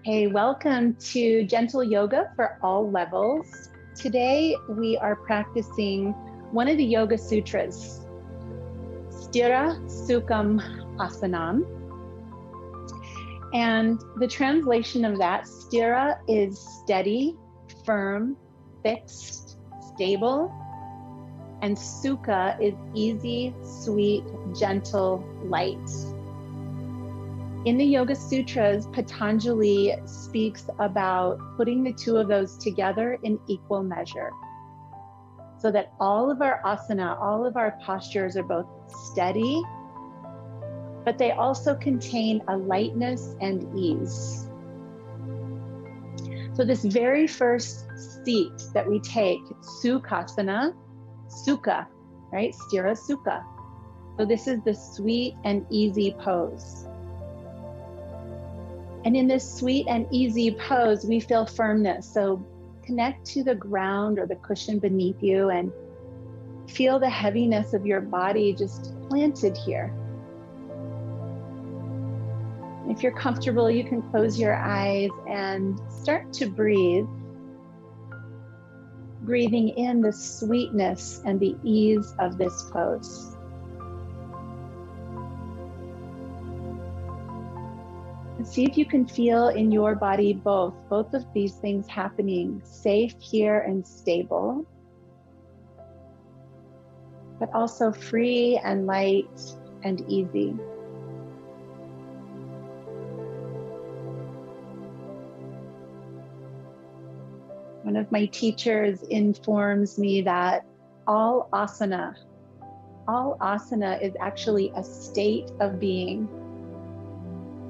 Hey, welcome to Gentle Yoga for All Levels. Today we are practicing one of the Yoga Sutras, Sthira Sukham Asanam. And the translation of that, Sthira is steady, firm, fixed, stable, and Sukha is easy, sweet, gentle, light. In the Yoga Sutras, Patanjali speaks about putting the two of those together in equal measure, so that all of our asana, all of our postures are both steady, but they also contain a lightness and ease. So this very first seat that we take, Sukhasana, Sukha, right? Sthira Sukha. So this is the sweet and easy pose. And in this sweet and easy pose, we feel firmness. So connect to the ground or the cushion beneath you and feel the heaviness of your body just planted here. If you're comfortable, you can close your eyes and start to breathe. Breathing in the sweetness and the ease of this pose. And see if you can feel in your body both of these things happening, safe here and stable, but also free and light and easy. One of my teachers informs me that all asana is actually a state of being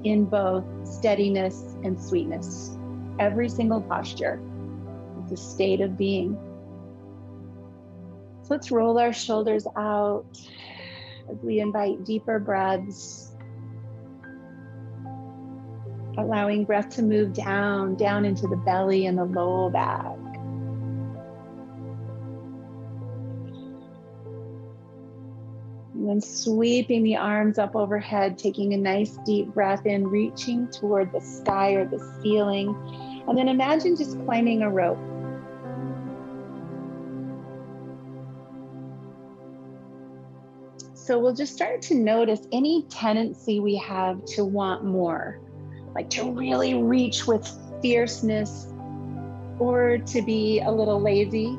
in both steadiness and sweetness. Every single posture is a state of being. So let's roll our shoulders out as we invite deeper breaths, allowing breath to move down into the belly and the low back. And then sweeping the arms up overhead, taking a nice deep breath in, reaching toward the sky or the ceiling. And then imagine just climbing a rope. So we'll just start to notice any tendency we have to want more, like to really reach with fierceness or to be a little lazy.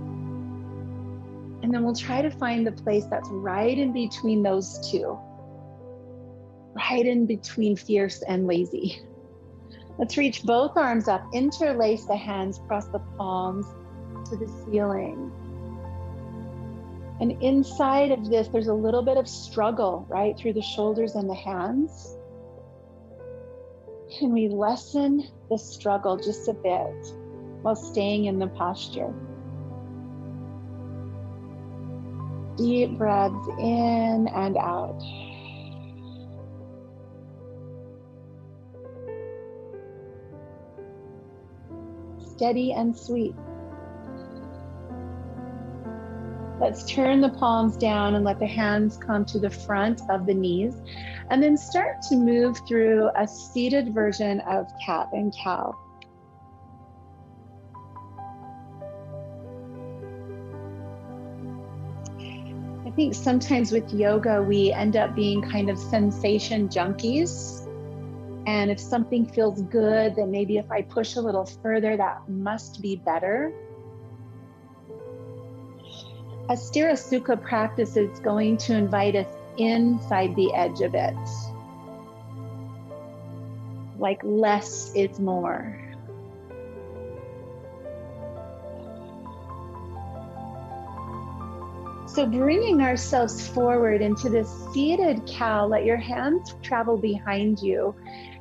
And then we'll try to find the place that's right in between those two, right in between fierce and lazy. Let's reach both arms up, interlace the hands, cross the palms to the ceiling. And inside of this, there's a little bit of struggle, right, through the shoulders and the hands. Can we lessen the struggle just a bit while staying in the posture? Deep breaths in and out. Steady and sweet. Let's turn the palms down and let the hands come to the front of the knees, and then start to move through a seated version of cat and cow. I think sometimes with yoga, we end up being kind of sensation junkies. And if something feels good, then maybe if I push a little further, that must be better. A Sthira Sukha practice is going to invite us inside the edge of it. Like less is more. So bringing ourselves forward into this seated cow, let your hands travel behind you,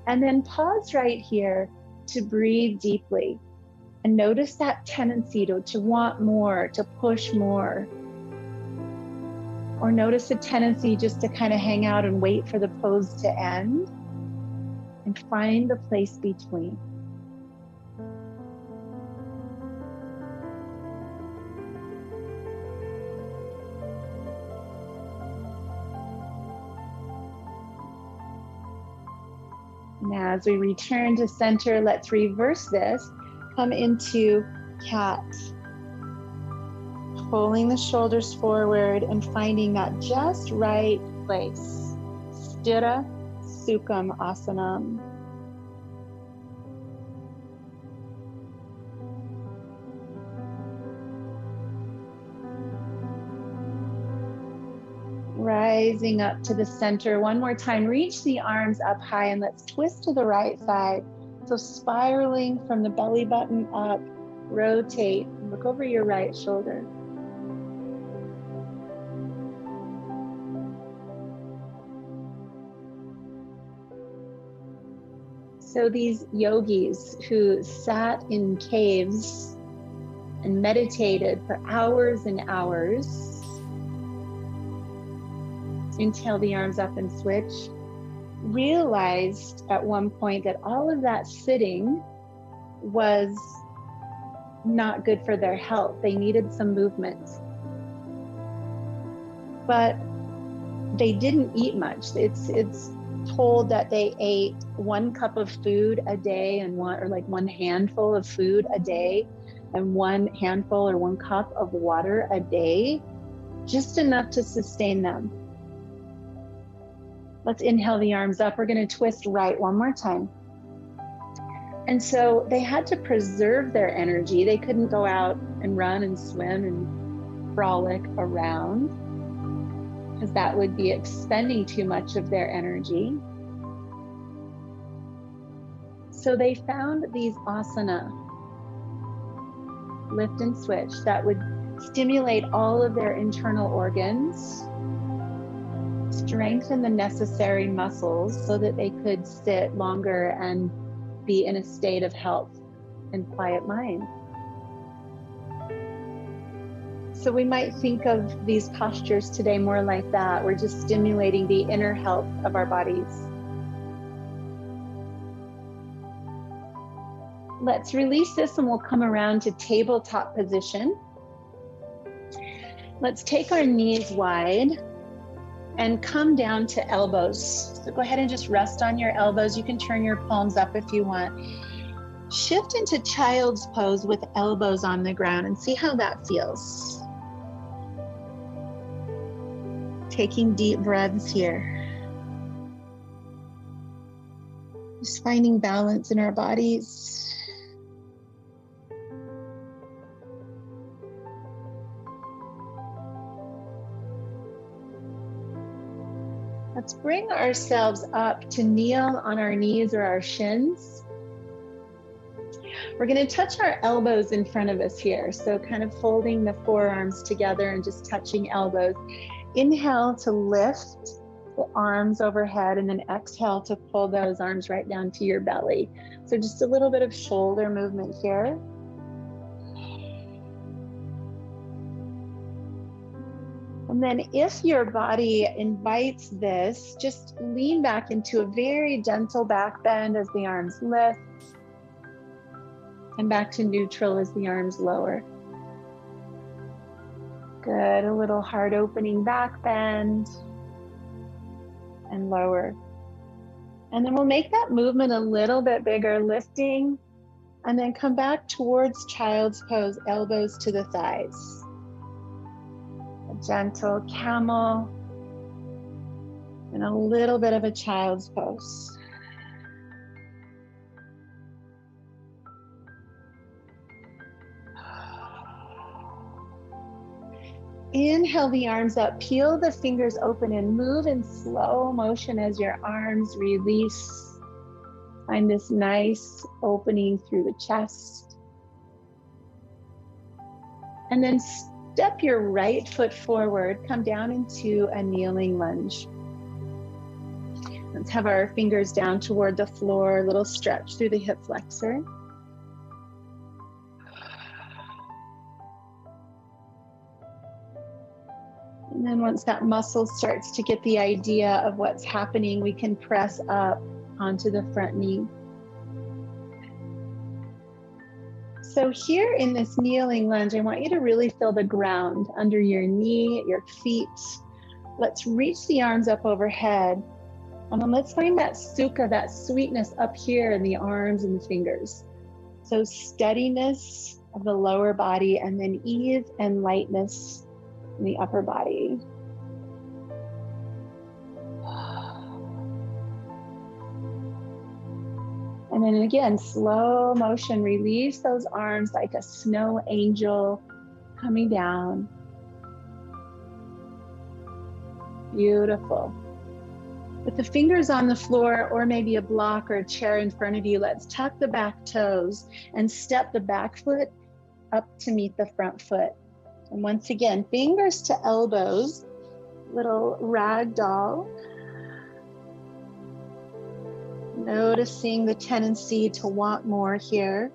and then pause right here to breathe deeply. And notice that tendency to want more, to push more. Or notice a tendency just to kind of hang out and wait for the pose to end. And find the place between. And as we return to center, let's reverse this. Come into cat. Pulling the shoulders forward and finding that just right place. Sthira Sukham Asanam. Rising up to the center. One more time, reach the arms up high and let's twist to the right side. So spiraling from the belly button up, rotate, look over your right shoulder. So these yogis who sat in caves and meditated for hours and hours, inhale the arms up and switch, realized at one point that all of that sitting was not good for their health. They needed some movement. But they didn't eat much. It's told that they ate 1 cup of food a day and one handful of food a day and 1 handful or 1 cup of water a day, just enough to sustain them. Let's inhale the arms up. We're going to twist right one more time. And so they had to preserve their energy. They couldn't go out and run and swim and frolic around because that would be expending too much of their energy. So they found these asana, lift and switch, that would stimulate all of their internal organs, strengthen the necessary muscles so that they could sit longer and be in a state of health and quiet mind. So we might think of these postures today more like that. We're just stimulating the inner health of our bodies. Let's release this and we'll come around to tabletop position. Let's take our knees wide and come down to elbows. So go ahead and just rest on your elbows. You can turn your palms up if you want. Shift into child's pose with elbows on the ground and see how that feels. Taking deep breaths here. Just finding balance in our bodies. Let's bring ourselves up to kneel on our knees or our shins. We're going to touch our elbows in front of us here. So kind of folding the forearms together and just touching elbows. Inhale to lift the arms overhead and then exhale to pull those arms right down to your belly. So just a little bit of shoulder movement here. And then if your body invites this, just lean back into a very gentle back bend as the arms lift and back to neutral as the arms lower. Good, a little heart opening back bend and lower. And then we'll make that movement a little bit bigger, lifting and then come back towards child's pose, elbows to the thighs. A gentle camel and a little bit of a child's pose. Inhale the arms up, peel the fingers open and move in slow motion as your arms release. Find this nice opening through the chest. And then step your right foot forward, come down into a kneeling lunge. Let's have our fingers down toward the floor, a little stretch through the hip flexor. And then once that muscle starts to get the idea of what's happening, we can press up onto the front knee. So here in this kneeling lunge, I want you to really feel the ground under your knee, your feet. Let's reach the arms up overhead And then let's find that sukha, that sweetness up here in the arms and the fingers. So steadiness of the lower body, and then ease and lightness in the upper body. And then again, slow motion, release those arms like a snow angel coming down. Beautiful. With the fingers on the floor, or maybe a block or a chair in front of you, let's tuck the back toes and step the back foot up to meet the front foot. And once again, fingers to elbows, little rag doll. Noticing the tendency to want more here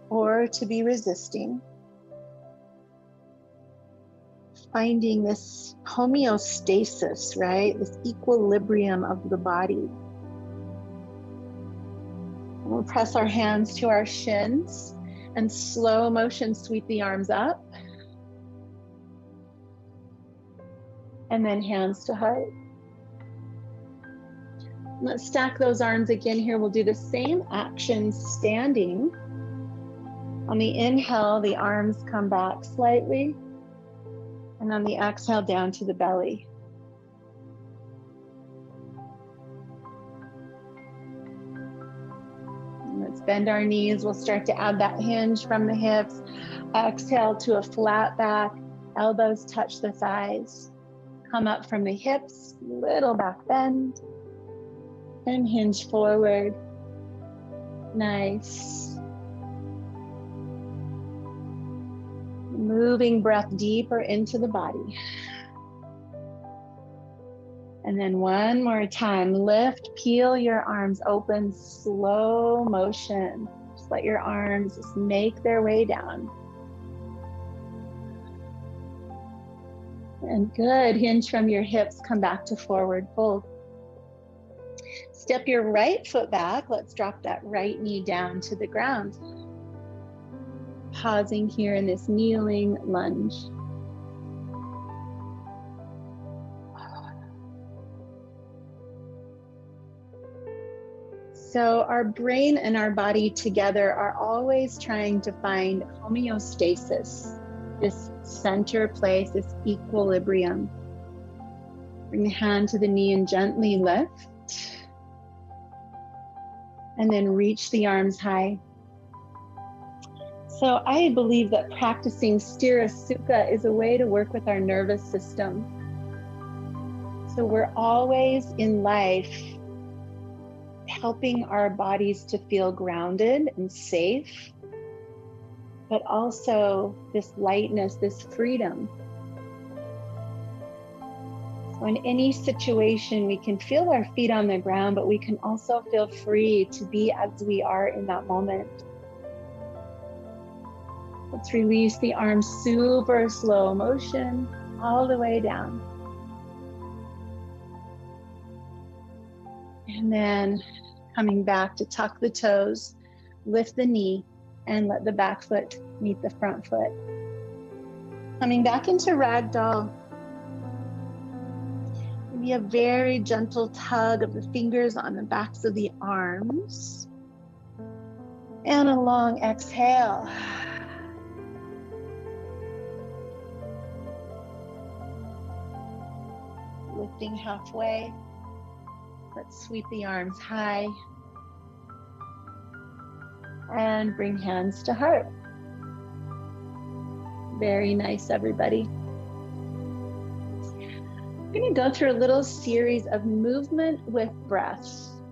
or to be resisting. Finding this homeostasis, right? This equilibrium of the body. We'll press our hands to our shins and slow motion sweep the arms up. And then hands to heart. Let's stack those arms again here. We'll do the same action standing. On the inhale, the arms come back slightly. And on the exhale, down to the belly. And let's bend our knees. We'll start to add that hinge from the hips. Exhale to a flat back. Elbows touch the thighs. Come up from the hips, little back bend. And hinge forward. Nice. Moving breath deeper into the body. And then one more time, lift, peel your arms open, slow motion. Just let your arms just make their way down. And good, hinge from your hips, come back to forward fold. Step your right foot back. Let's drop that right knee down to the ground. Pausing here in this kneeling lunge. So our brain and our body together are always trying to find homeostasis, this center place, this equilibrium. Bring the hand to the knee and gently lift. And then reach the arms high. So I believe that practicing Sthira Sukha is a way to work with our nervous system. So we're always in life helping our bodies to feel grounded and safe, but also this lightness, this freedom. So in any situation, we can feel our feet on the ground, but we can also feel free to be as we are in that moment. Let's release the arms, super slow motion, all the way down. And then coming back to tuck the toes, lift the knee, and let the back foot meet the front foot. Coming back into ragdoll. Maybe a very gentle tug of the fingers on the backs of the arms. And a long exhale. Lifting halfway. Let's sweep the arms high. And bring hands to heart. Very nice, everybody. I'm going to go through a little series of movement with breath.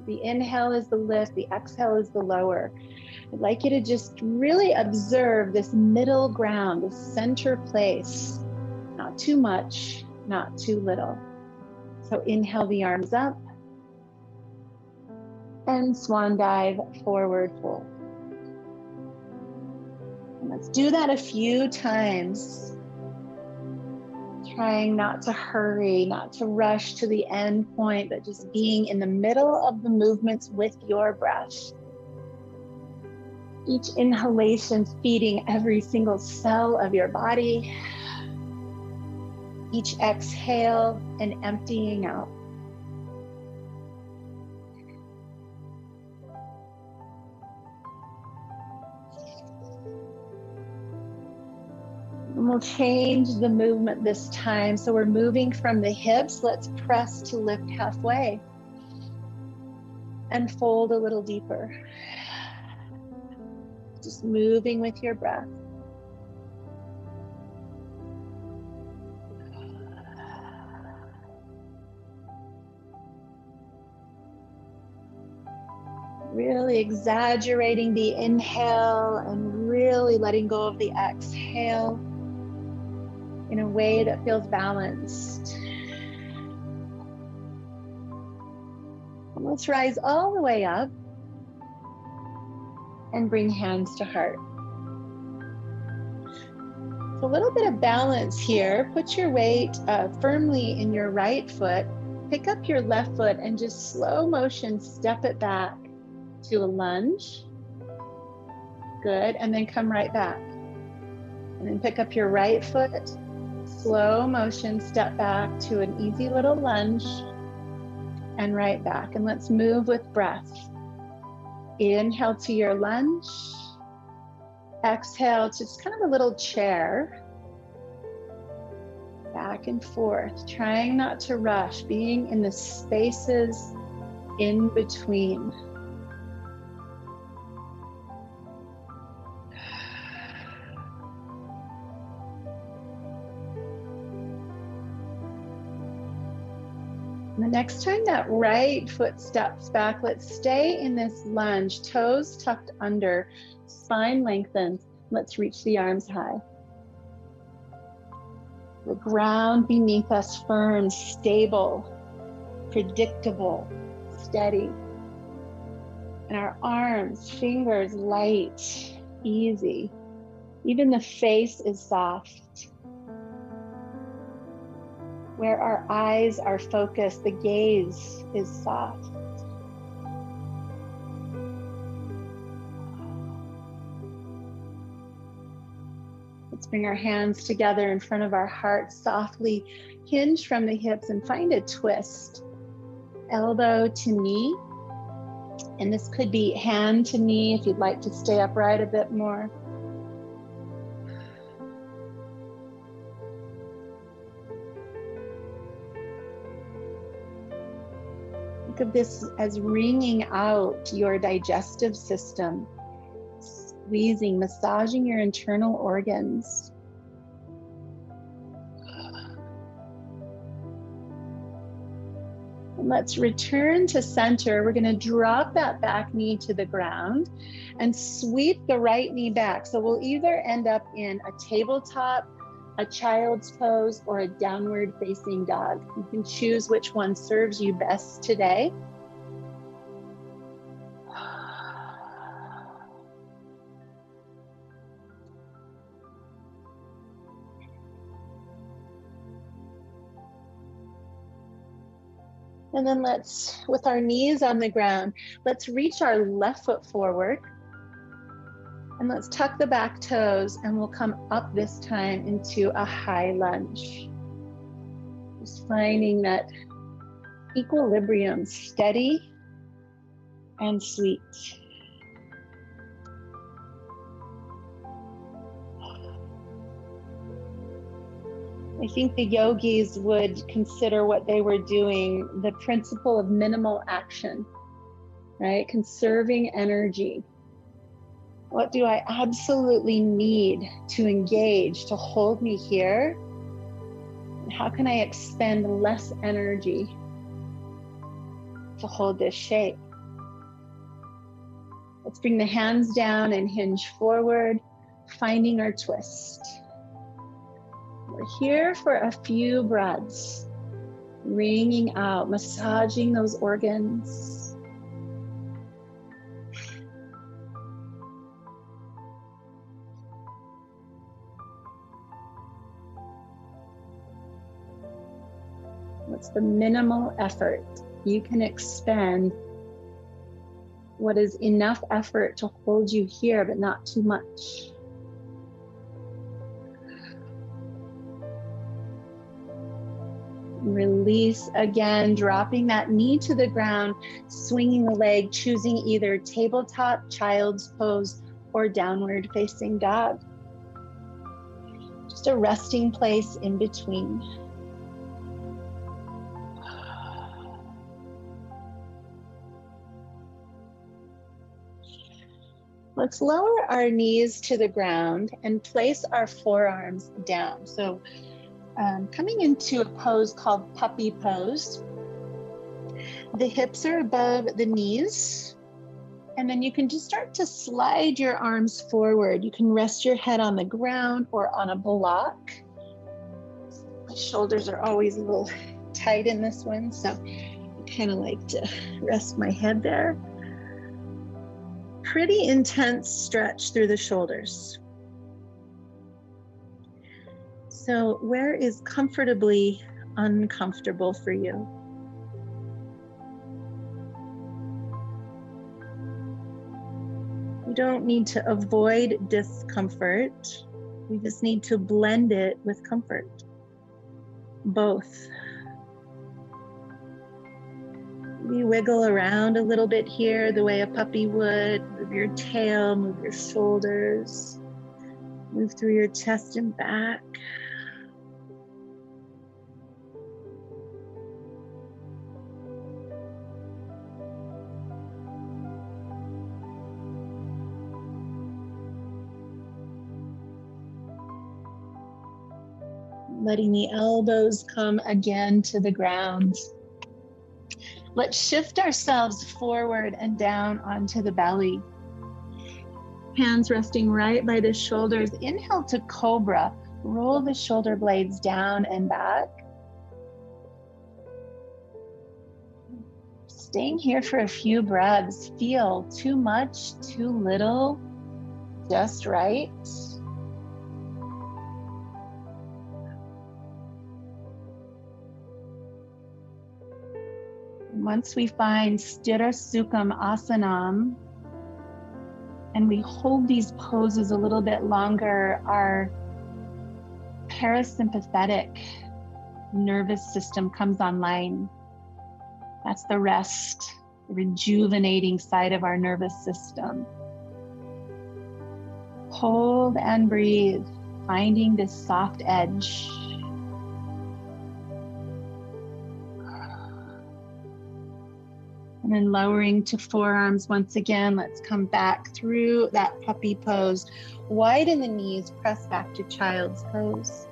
The inhale is the lift, the exhale is the lower. I'd like you to just really observe this middle ground, this center place. Not too much, not too little. So inhale the arms up. And swan dive, forward fold. And let's do that a few times. Trying not to hurry, not to rush to the end point, but just being in the middle of the movements with your breath. Each inhalation feeding every single cell of your body. Each exhale and emptying out. we'll change the movement this time. So we're moving from the hips. Let's press to lift halfway and fold a little deeper. Just moving with your breath. Really exaggerating the inhale and really letting go of the exhale in a way that feels balanced. And let's rise all the way up and bring hands to heart. So a little bit of balance here. Put your weight firmly in your right foot. Pick up your left foot and just slow motion step it back to a lunge. Good, and then come right back. And then pick up your right foot, slow motion step back to an easy little lunge and right back. And let's move with breath. Inhale to your lunge. Exhale to just kind of a little chair. Back and forth, trying not to rush, being in the spaces in between. The next time that right foot steps back, let's stay in this lunge, toes tucked under, spine lengthened. Let's reach the arms high. The ground beneath us firm, stable, predictable, steady. And our arms, fingers light, easy. Even the face is soft. Where our eyes are focused, the gaze is soft. Let's bring our hands together in front of our heart, softly hinge from the hips and find a twist. Elbow to knee. And this could be hand to knee if you'd like to stay upright a bit more. Think of this as wringing out your digestive system, squeezing, massaging your internal organs. And let's return to center. We're going to drop that back knee to the ground and sweep the right knee back. So we'll either end up in a tabletop, a child's pose, or a downward facing dog. You can choose which one serves you best today. And then let's, with our knees on the ground, let's reach our left foot forward. And let's tuck the back toes, and we'll come up this time into a high lunge. Just finding that equilibrium, steady and sweet. I think the yogis would consider what they were doing the principle of minimal action, right? Conserving energy. What do I absolutely need to engage to hold me here? And how can I expend less energy to hold this shape? Let's bring the hands down and hinge forward, finding our twist. We're here for a few breaths, wringing out, massaging those organs. What's the minimal effort you can expend? What is enough effort to hold you here, but not too much? Release again, dropping that knee to the ground, swinging the leg, choosing either tabletop, child's pose, or downward facing dog. Just a resting place in between. Let's lower our knees to the ground and place our forearms down. So coming into a pose called puppy pose. The hips are above the knees. And then you can just start to slide your arms forward. You can rest your head on the ground or on a block. My shoulders are always a little tight in this one, so I kind of like to rest my head there. Pretty intense stretch through the shoulders. So where is comfortably uncomfortable for you? You don't need to avoid discomfort. We just need to blend it with comfort. Both. Maybe wiggle around a little bit here the way a puppy would. Move your tail, move your shoulders. Move through your chest and back. Letting the elbows come again to the ground. Let's shift ourselves forward and down onto the belly. Hands resting right by the shoulders. Inhale to cobra. Roll the shoulder blades down and back. Staying here for a few breaths. Feel too much, too little, just right. Once we find Sthira Sukham Asanam, and we hold these poses a little bit longer, our parasympathetic nervous system comes online. That's the rest, the rejuvenating side of our nervous system. Hold and breathe, finding this soft edge. And then lowering to forearms once again. Let's come back through that puppy pose. Widen the knees, press back to child's pose.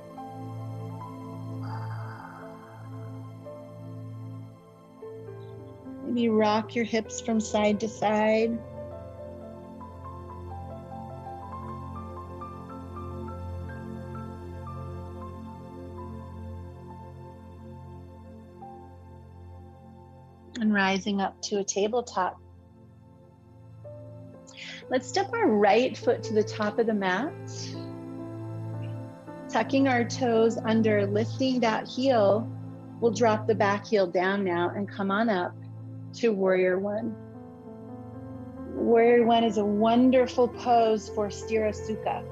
Maybe rock your hips from side to side. And rising up to a tabletop. Let's step our right foot to the top of the mat. Tucking our toes under, lifting that heel. We'll drop the back heel down now and come on up to Warrior One. Warrior One is a wonderful pose for Sthira Sukha.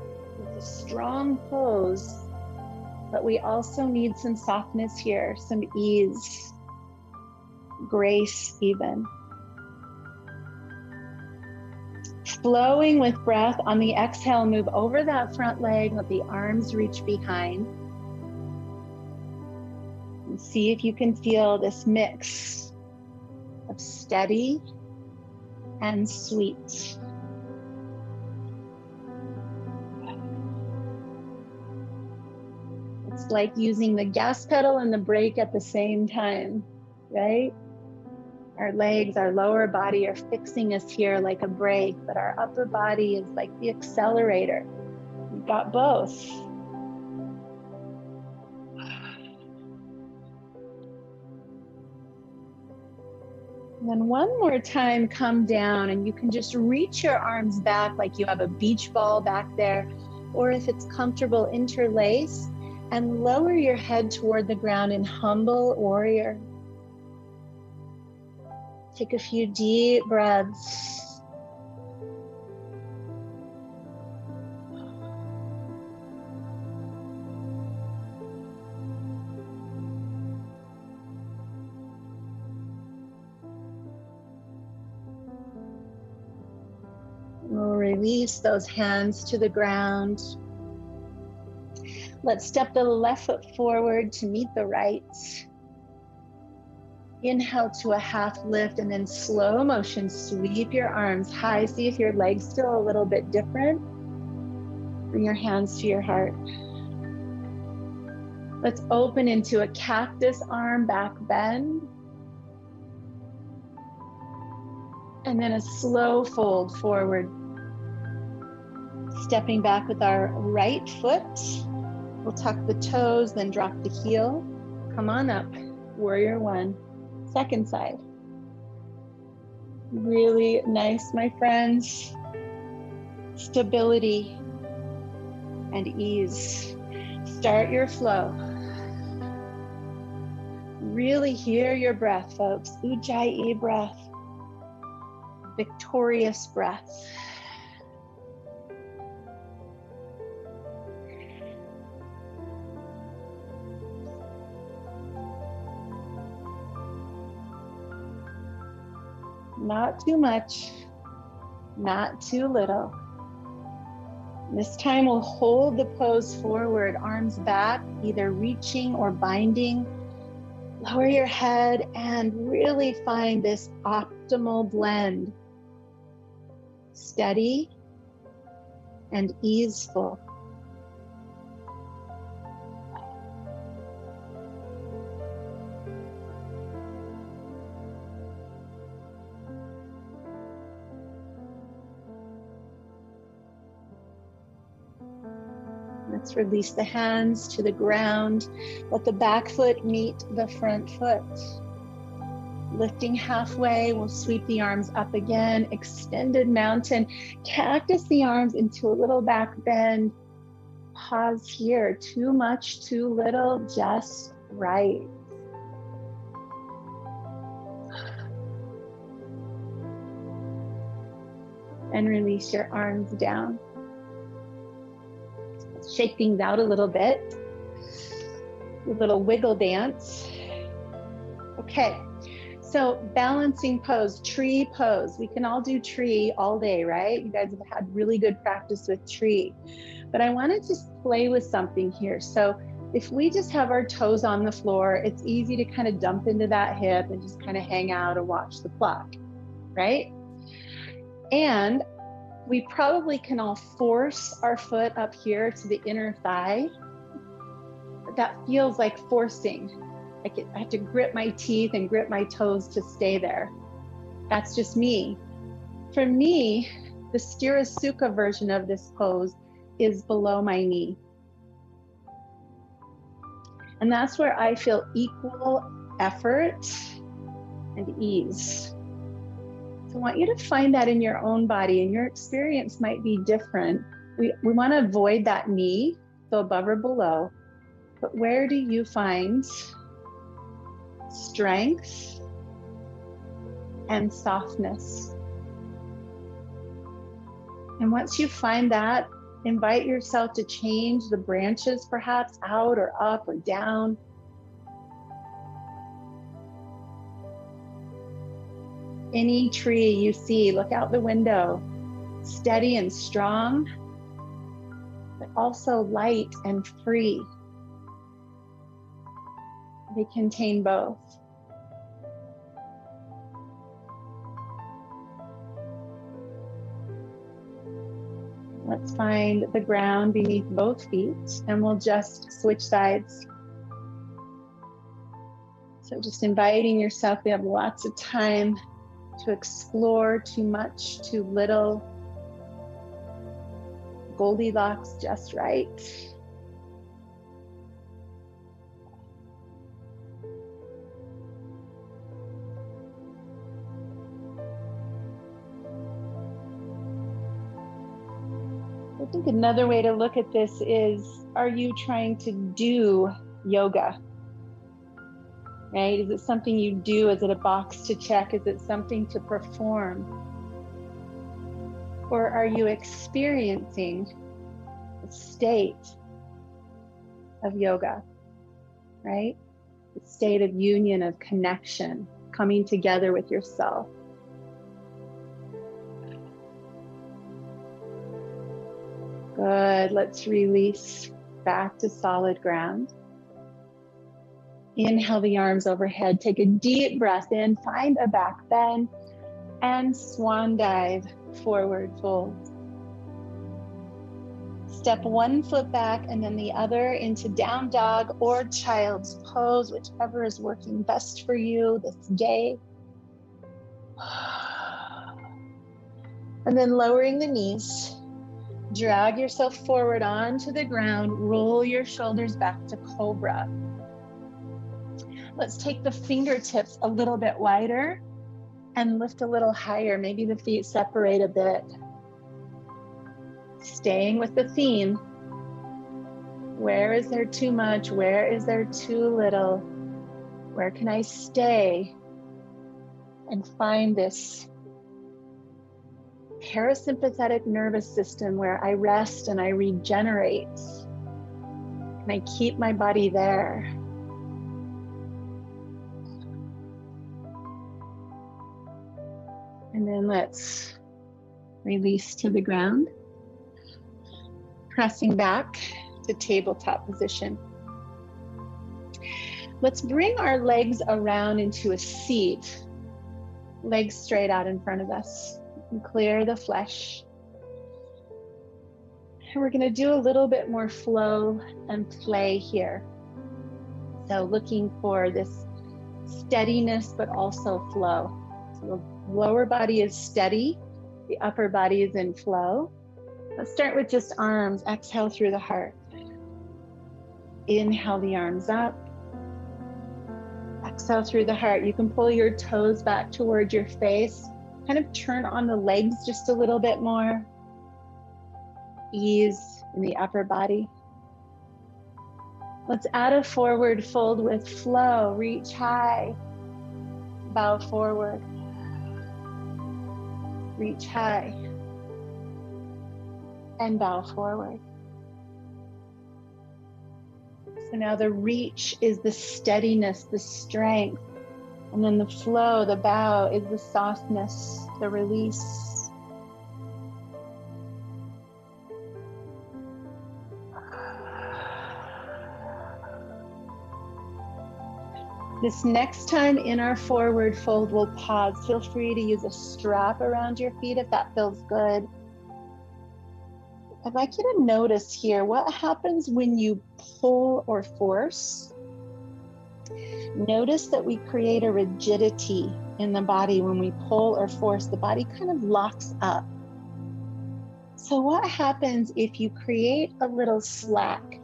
It's a strong pose, but we also need some softness here, some ease. Grace even. Flowing with breath on the exhale, move over that front leg, let the arms reach behind. And see if you can feel this mix of steady and sweet. It's like using the gas pedal and the brake at the same time, right? Our legs, our lower body are fixing us here like a brake, but our upper body is like the accelerator. We've got both. And then one more time, come down, and you can just reach your arms back like you have a beach ball back there, or if it's comfortable, interlace and lower your head toward the ground in humble warrior. Take a few deep breaths. We'll release those hands to the ground. Let's step the left foot forward to meet the right. Inhale to a half lift, and then slow motion, sweep your arms high. See if your leg's still a little bit different. Bring your hands to your heart. Let's open into a cactus arm back bend. And then a slow fold forward. Stepping back with our right foot. We'll tuck the toes, then drop the heel. Come on up, warrior one. Second side. Really nice, my friends. Stability and ease. Start your flow. Really hear your breath, folks. Ujjayi breath. Victorious breath. Not too much, not too little. This time we'll hold the pose forward, arms back, either reaching or binding. Lower your head and really find this optimal blend. Steady and easeful. Let's release the hands to the ground. Let the back foot meet the front foot. Lifting halfway, we'll sweep the arms up again. Extended mountain. Cactus the arms into a little back bend. Pause here. Too much, too little, just right. And release your arms down. Shake things out a little bit. A little wiggle dance. Okay, so balancing pose, tree pose. We can all do tree all day, right? You guys have had really good practice with tree. But I want to just play with something here. So if we just have our toes on the floor, it's easy to kind of dump into that hip and just kind of hang out and watch the clock, right? And we probably can all force our foot up here to the inner thigh. But that feels like forcing. I have to grip my teeth and grip my toes to stay there. That's just me. For me, the Sthira Sukha version of this pose is below my knee. And that's where I feel equal effort and ease. I want you to find that in your own body, and your experience might be different. We want to avoid that knee, so above or below, but where do you find strength and softness? And once you find that, invite yourself to change the branches, perhaps out or up or down. Any tree you see, look out the window, steady and strong, but also light and free. They contain both. Let's find the ground beneath both feet, and we'll just switch sides. So just inviting yourself, we have lots of time to explore, too much, too little. Goldilocks, just right. I think another way to look at this is, are you trying to do yoga? Right? Is it something you do? Is it a box to check? Is it something to perform? Or are you experiencing a state of yoga, right? The state of union, of connection, coming together with yourself. Good, let's release. back to solid ground. Inhale the arms overhead. Take a deep breath in, find a back bend, and swan dive, forward fold. Step one foot back and then the other into down dog or child's pose, whichever is working best for you this day. And then lowering the knees, drag yourself forward onto the ground, roll your shoulders back to cobra. Let's take the fingertips a little bit wider and lift a little higher. Maybe the feet separate a bit. Staying with the theme. Where is there too much? Where is there too little? Where can I stay and find this parasympathetic nervous system where I rest and I regenerate and I keep my body there? And then let's release to the ground, pressing back to tabletop position. Let's bring our legs around into a seat, legs straight out in front of us, and clear the flesh. And we're gonna do a little bit more flow and play here. So looking for this steadiness, but also flow. So the lower body is steady, the upper body is in flow. Let's start with just arms. Exhale through the heart. Inhale the arms up. Exhale through the heart. You can pull your toes back towards your face. Kind of turn on the legs just a little bit more. Ease in the upper body. Let's add a forward fold with flow. Reach high. Bow forward. Reach high. And bow forward. So now the reach is the steadiness, the strength. And then the flow, the bow, is the softness, the release. This next time in our forward fold, we'll pause. Feel free to use a strap around your feet if that feels good. I'd like you to notice here what happens when you pull or force. Notice that we create a rigidity in the body when we pull or force. The body kind of locks up. So what happens if you create a little slack,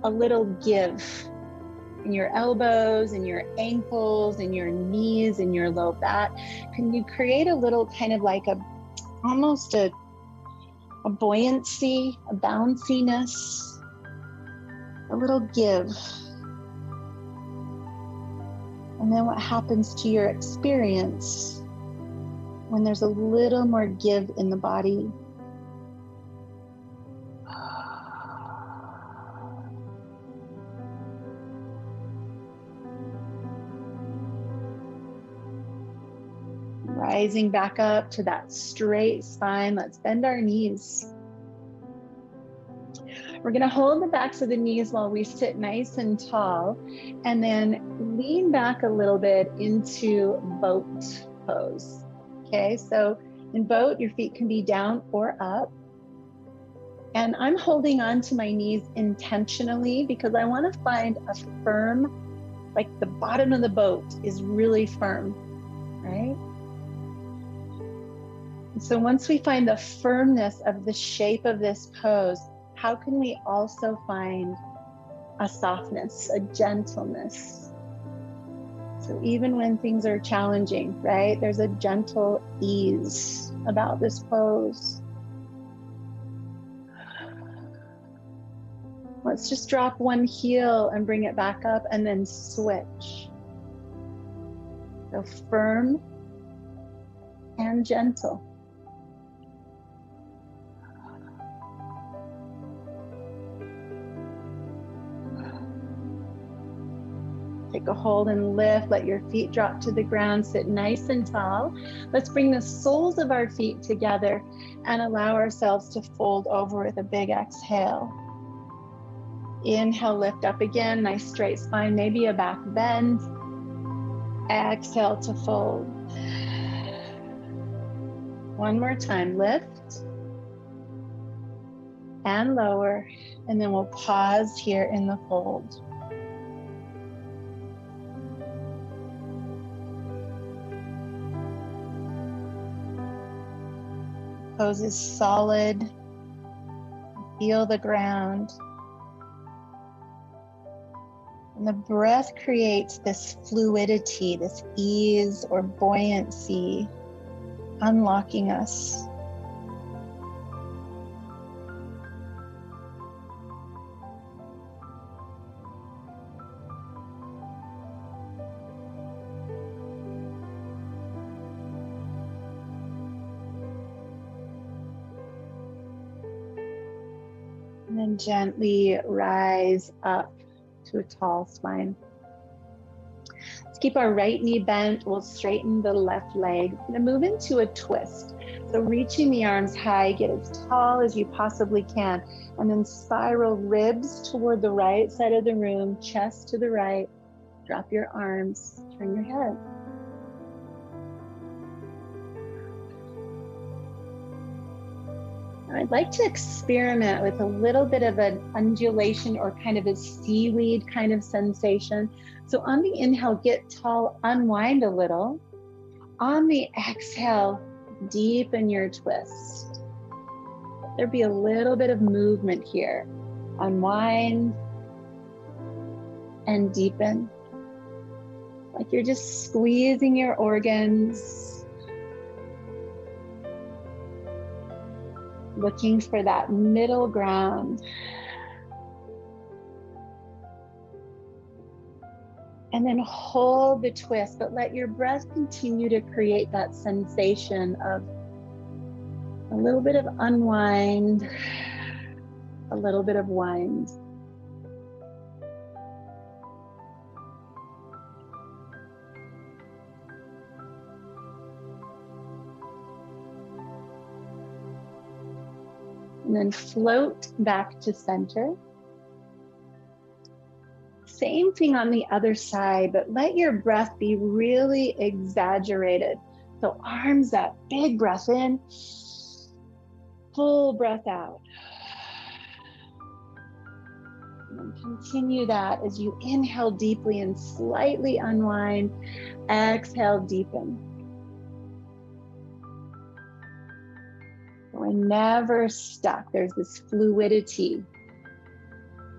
a little give in your elbows, in your ankles, in your knees, in your low back? Can you create a little kind of like almost a buoyancy, a bounciness, a little give? And then what happens to your experience when there's a little more give in the body? Rising back up to that straight spine. Let's bend our knees. We're going to hold the backs of the knees while we sit nice and tall, and then lean back a little bit into boat pose. Okay, so in boat, your feet can be down or up. And I'm holding on to my knees intentionally because I want to find a firm, like the bottom of the boat is really firm, right? So once we find the firmness of the shape of this pose, how can we also find a softness, a gentleness? So even when things are challenging, right, there's a gentle ease about this pose. Let's just drop one heel and bring it back up and then switch. So firm and gentle. Take a hold and lift, let your feet drop to the ground, sit nice and tall. Let's bring the soles of our feet together and allow ourselves to fold over with a big exhale. Inhale, lift up again, nice straight spine, maybe a back bend. Exhale to fold. One more time, lift and lower, and then we'll pause here in the fold. Pose is solid. Feel the ground. And the breath creates this fluidity, this ease or buoyancy, unlocking us. And then gently rise up to a tall spine. Let's keep our right knee bent. We'll straighten the left leg. We're going to move into a twist. So reaching the arms high, get as tall as you possibly can, and then spiral ribs toward the right side of the room, chest to the right. Drop your arms, turn your head. I'd like to experiment with a little bit of an undulation or kind of a seaweed kind of sensation. So on the inhale, get tall, unwind a little. On the exhale, deepen your twist. There'd be a little bit of movement here. Unwind and deepen. Like you're just squeezing your organs. Looking for that middle ground. And then hold the twist, but let your breath continue to create that sensation of a little bit of unwind, a little bit of wind. And then float back to center. Same thing on the other side, but let your breath be really exaggerated. So arms up, big breath in, full breath out. And then continue that as you inhale deeply and slightly unwind, exhale, deepen. We're never stuck. There's this fluidity.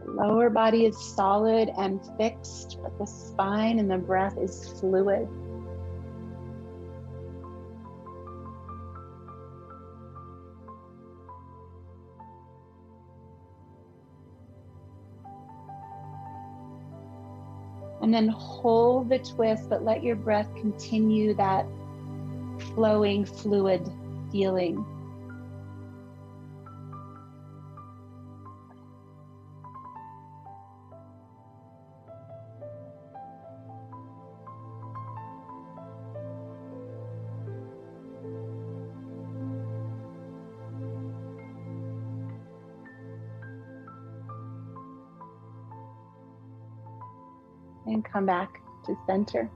The lower body is solid and fixed, but the spine and the breath is fluid. And then hold the twist, but let your breath continue that flowing, fluid feeling. And come back to center.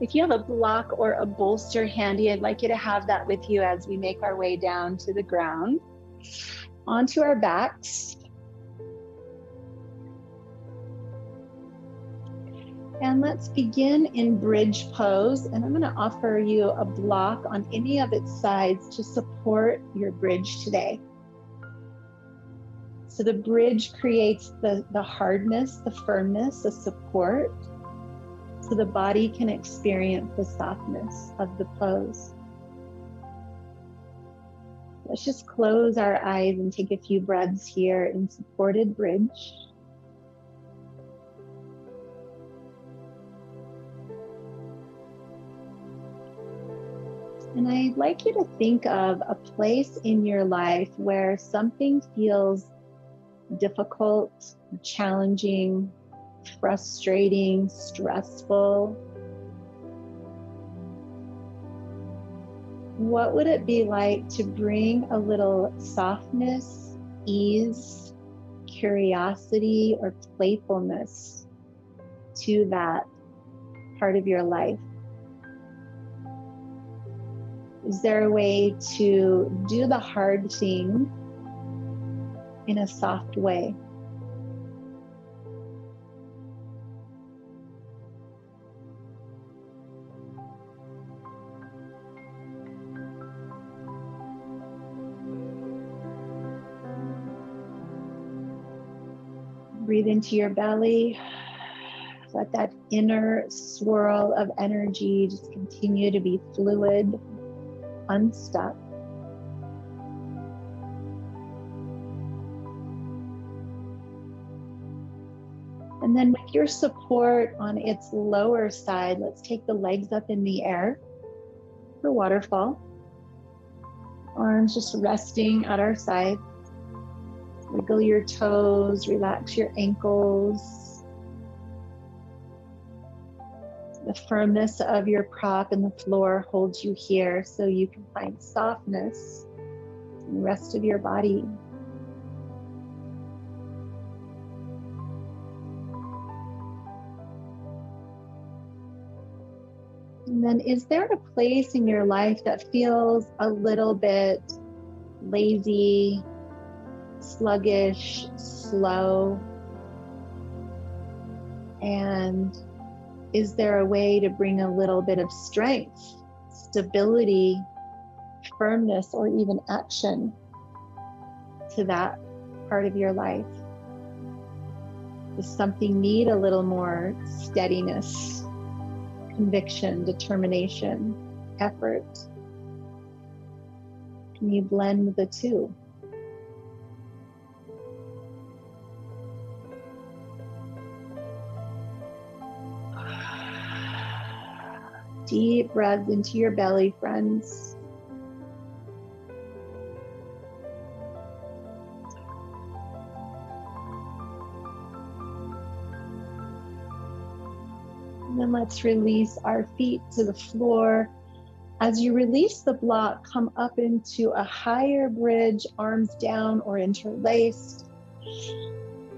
If you have a block or a bolster handy, I'd like you to have that with you as we make our way down to the ground, onto our backs. And let's begin in bridge pose. And I'm going to offer you a block on any of its sides to support your bridge today. So the bridge creates the hardness, the firmness, the support, so the body can experience the softness of the pose. Let's just close our eyes and take a few breaths here in supported bridge. And I'd like you to think of a place in your life where something feels difficult, challenging, frustrating, stressful. What would it be like to bring a little softness, ease, curiosity or playfulness to that part of your life? Is there a way to do the hard thing in a soft way? Breathe into your belly. Let that inner swirl of energy just continue to be fluid, unstuck. And then with your support on its lower side, let's take the legs up in the air for waterfall. Arms just resting at our side. Wiggle your toes, relax your ankles. The firmness of your prop in the floor holds you here so you can find softness in the rest of your body. And then is there a place in your life that feels a little bit lazy, sluggish, slow? And is there a way to bring a little bit of strength, stability, firmness, or even action to that part of your life? Does something need a little more steadiness, conviction, determination, effort? Can you blend the two? Deep breaths into your belly, friends. And then let's release our feet to the floor. As you release the block, come up into a higher bridge, arms down or interlaced.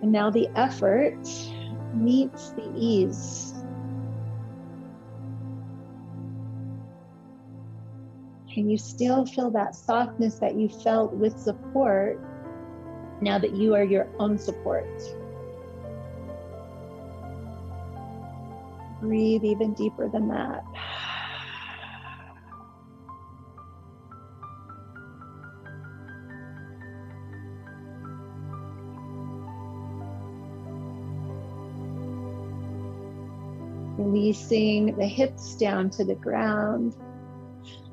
And now the effort meets the ease. Can you still feel that softness that you felt with support now that you are your own support? Breathe even deeper than that. Releasing the hips down to the ground.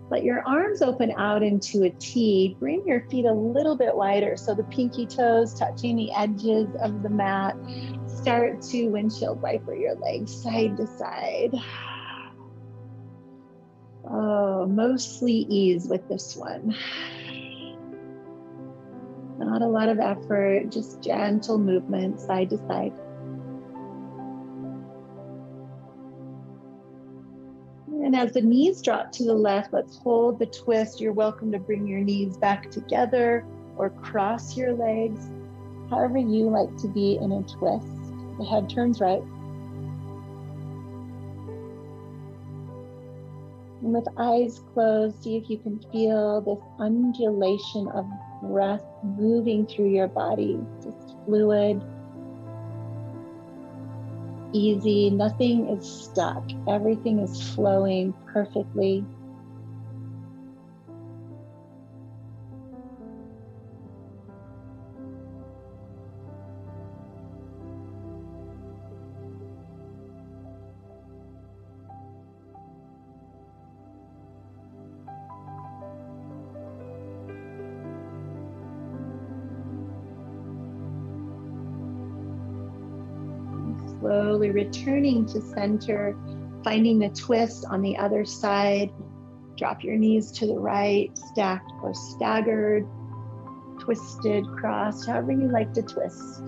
Let your arms open out into a T. Bring your feet a little bit wider so the pinky toes touching the edges of the mat. Start to windshield wiper your legs side to side. Oh, mostly ease with this one. Not a lot of effort, just gentle movement side to side. And as the knees drop to the left, let's hold the twist. You're welcome to bring your knees back together or cross your legs, however you like to be in a twist. The head turns right. And with eyes closed, see if you can feel this undulation of breath moving through your body, just fluid, easy, nothing is stuck. Everything is flowing perfectly. Slowly returning to center, finding the twist on the other side. Drop your knees to the right, stacked or staggered, twisted, crossed, however you like to twist.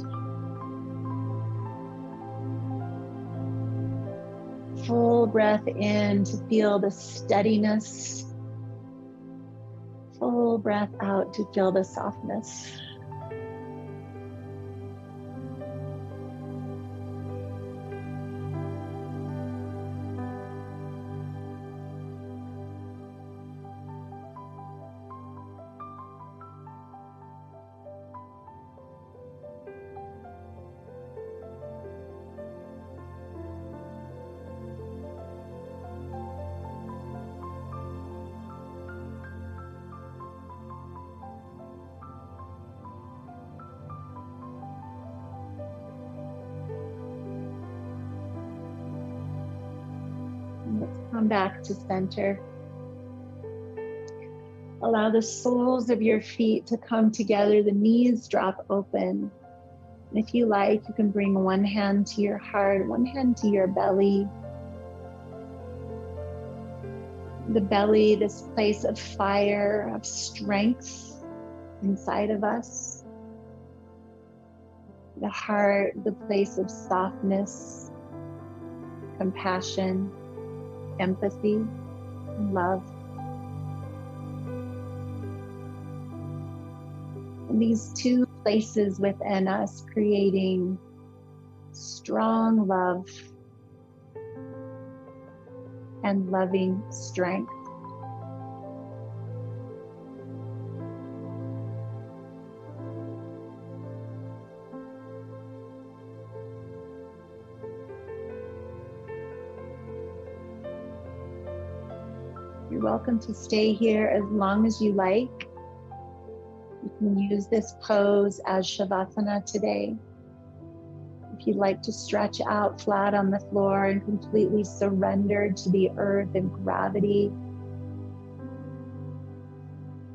Full breath in to feel the steadiness. Full breath out to feel the softness. Let's come back to center. Allow the soles of your feet to come together, the knees drop open. And if you like, you can bring one hand to your heart, one hand to your belly. The belly, this place of fire, of strength inside of us. The heart, the place of softness, compassion, empathy, and love. And these two places within us creating strong love and loving strength. You're welcome to stay here as long as you like. You can use this pose as Shavasana today. If you'd like to stretch out flat on the floor and completely surrender to the earth and gravity,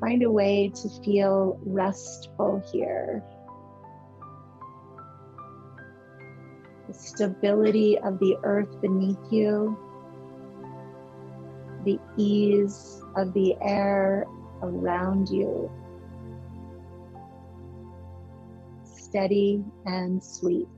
find a way to feel restful here. The stability of the earth beneath you, the ease of the air around you. Steady and sweet.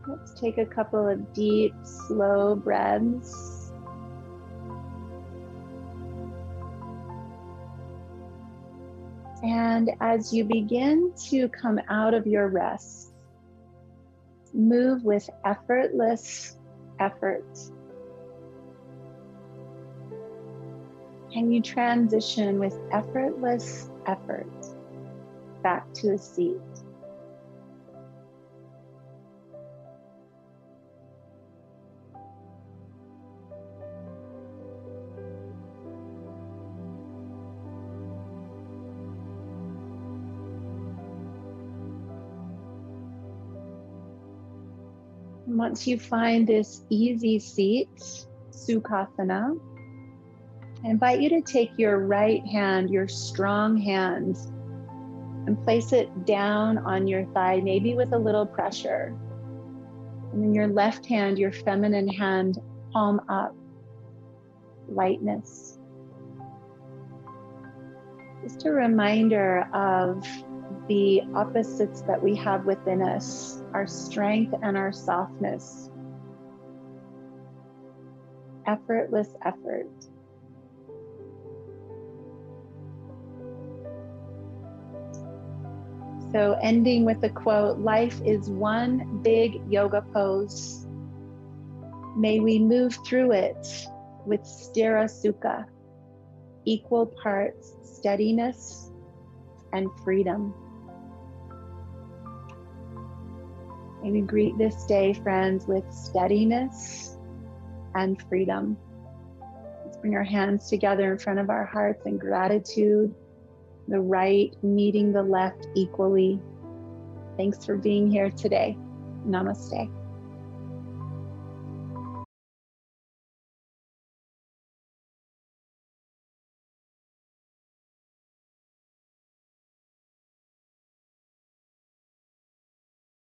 Let's take a couple of deep, slow breaths. And as you begin to come out of your rest, move with effortless effort. And you transition with effortless effort back to a seat. Once you find this easy seat, Sukhasana, I invite you to take your right hand, your strong hand, and place it down on your thigh, maybe with a little pressure. And then your left hand, your feminine hand, palm up, lightness. Just a reminder of the opposites that we have within us, our strength and our softness. Effortless effort. So ending with the quote, life is one big yoga pose. May we move through it with Sthira Sukha, equal parts steadiness and freedom. May we greet this day, friends, with steadiness and freedom. Let's bring our hands together in front of our hearts in gratitude, the right meeting the left equally. Thanks for being here today. Namaste.